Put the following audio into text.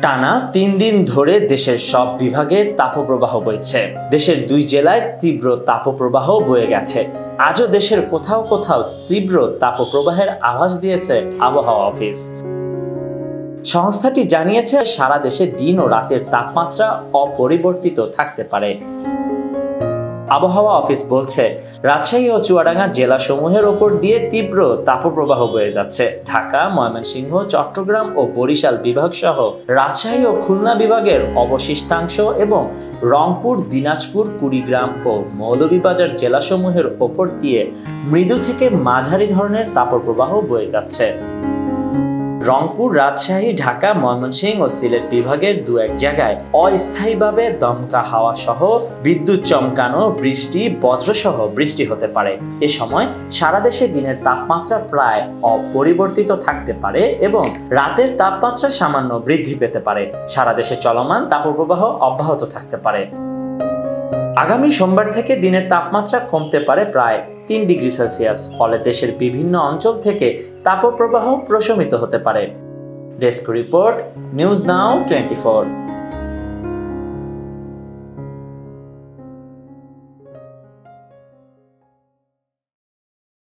টানা ৩ দিন ধরে দেশের সব বিভাগে তাপপ্রবাহ বইছে। দেশের ২ জেলায় তীব্র তাপপ্রবাহ বয়ে গেছে। আজও দেশের কোথাও কোথাও তীব্র তাপপ্রবাহের আভাস দিয়েছে আবহাওয়া অফিস। সংস্থাটি জানিয়েছে, সারা দেশে দিন ও রাতের তাপমাত্রা অপরিবর্তিত থাকতে পারে। আবহাওয়া অফিস বলছে, রাজশাহী ও চুয়াডাঙ্গা জেলাসমূহের ওপর দিয়ে তীব্র তাপপ্রবাহ বয়ে যাচ্ছে। ঢাকা, ময়মনসিংহ, চট্টগ্রাম ও বরিশাল বিভাগ সহ রাজশাহী ও খুলনা বিভাগের অবশিষ্টাংশ এবং রংপুর, দিনাজপুর, কুড়িগ্রাম ও মৌলভীবাজার জেলাসমূহের ওপর দিয়ে মৃদু থেকে মাঝারি ধরনের তাপপ্রবাহ বয়ে যাচ্ছে। রংপুর, রাজশাহী, ঢাকা, ময়মনসিংহ ও সিলেট বিভাগের ২-১ জায়গায় অস্থায়ীভাবে দমকা হাওয়া সহ বিদ্যুৎ চমকানো, বৃষ্টি, বজ্রসহ বৃষ্টি হতে পারে। এ সময় সারা দেশে দিনের তাপমাত্রা প্রায় অপরিবর্তিত থাকতে পারে এবং রাতের তাপমাত্রা সামান্য বৃদ্ধি পেতে পারে। সারা দেশে চলমান তাপপ্রবাহ অব্যাহত থাকতে পারে। আগামী সোমবার থেকে দিনের তাপমাত্রা কমতে পারে প্রায় ৩ ডিগ্রি সেলসিয়াস। ফলে দেশের বিভিন্ন অঞ্চল থেকে তাপপ্রবাহ প্রশমিত হতে পারে। Desk report, news now 24।